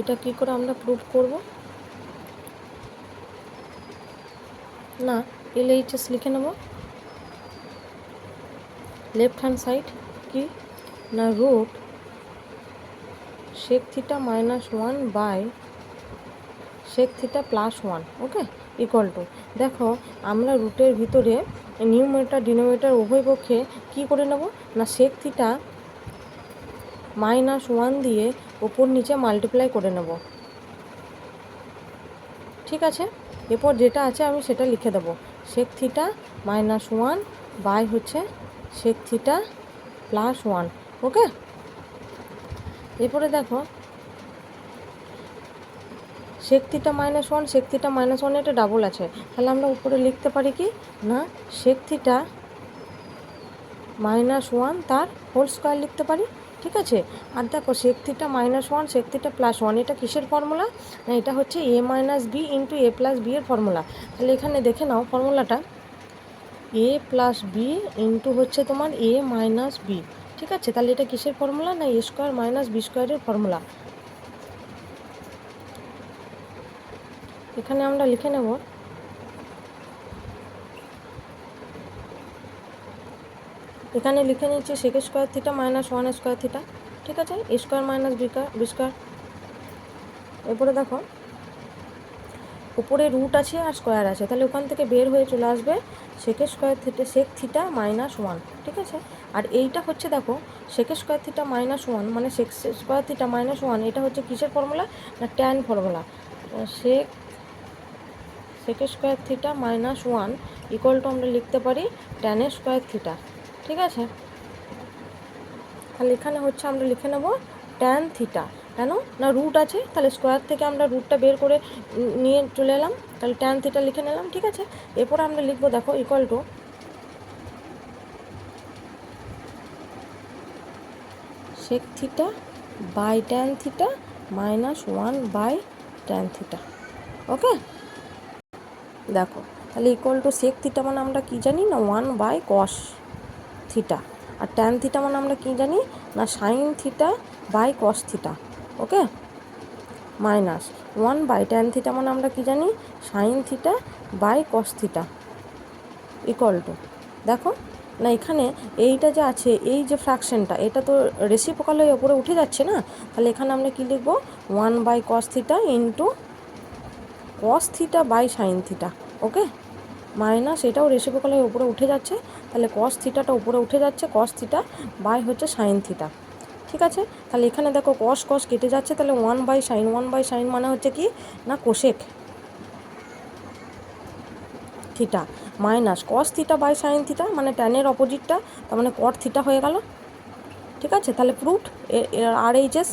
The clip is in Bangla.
এটা কি করে আমরা প্রুভ করব? না, LHS লিখে নেব। লেফট হ্যান্ড সাইড কি না root sec theta -1 by sec theta +1, okay, equal to, দেখো আমরা রুটের ভিতরে নিউমারেটর ডিনোমিনেটর উভয় পক্ষে কী করে নেব না sec থিটা -1 দিয়ে ওপর নিচে মাল্টিপ্লাই করে নেব। ঠিক আছে, এরপর যেটা আছে আমি সেটা লিখে দেবো, sec থিটা -1 বাই হচ্ছে sec থিটা +1, ওকে। এরপরে দেখো sec থিটা -1 sec থিটা -1 এটা ডাবল আছে, তাহলে আমরা উপরে লিখতে পারি কি না sec থিটা -1 তার হোল স্কোয়ার লিখতে পারি। ঠিক আছে, আর দেখো sec থিটা -1 sec থিটা +1 এটা কিসের ফর্মুলা না এটা হচ্ছে a - b into a + b এর ফর্মুলা। তাহলে এখানে দেখে নাও ফর্মুলাটা a + b ইন্টু হচ্ছে তোমার a - b। ঠিক আছে, তাহলে এটা কিসের ফর্মুলা না a² - b² এর ফর্মুলা। এখানে আমরা লিখে নেব এখানে লিখে নিচ্ছি sec² থিটা -1² থিটা। ঠিক আছে, a² - b²। এরপরে দেখো উপরে রুট আছে আর স্কোয়ার আছে, তাহলে ওখান থেকে বের হয়ে চলে আসবে sec² থিটা sec থিটা -1। ঠিক আছে, আর এইটা হচ্ছে দেখো sec² থিটা -1 মানে sec² থিটা -1 এটা হচ্ছে কিসের ফর্মুলা না tan formula. sec² theta -1 equal to আমরা লিখতে পারি tan² থিটা। ঠিক আছে, তাহলে এখানে হচ্ছে আমরা লিখে নেব tan থিটা, কেন না রুট আছে, তাহলে স্কোয়ার থেকে আমরা রুটটা বের করে নিয়ে চলে এলাম, তাহলে tan থিটা লিখে নিলাম। ঠিক আছে, এরপর আমরা লিখবো দেখো equal to sec theta by tan theta -1 by tan theta, okay. দেখো তাহলে ইকুয়াল টু sec থিটা মানে আমরা কী জানি না 1 বাই cos থিটা, আর tan থিটা মানে আমরা কী জানি না sin theta by cos theta, okay, -1 by tan theta মানে আমরা কী জানি sin theta by cos theta equal to, দেখো না এখানে এইটা যে আছে এই যে ফ্র্যাকশনটা এটা তো রেসিপ্রোকাল হয়ে ওপরে উঠে যাচ্ছে না, তাহলে এখানে আমরা কী লিখব 1 by cos theta into cos theta by sin theta, okay, minus এটাও রেসিপ্রোকাল হয়ে উপরে উঠে যাচ্ছে, তাহলে cos থিটাটা উপরে উঠে যাচ্ছে cos থিটা বাই হচ্ছে sin থিটা। ঠিক আছে, তাহলে এখানে দেখো cos কেটে যাচ্ছে, তাহলে 1 বাই sin মানে হচ্ছে কি না cosec theta minus cos theta by sin theta মানে ট্যানের অপোজিটটা, তার মানে cot থিটা হয়ে গেল। ঠিক আছে, তাহলে প্রুফড RHS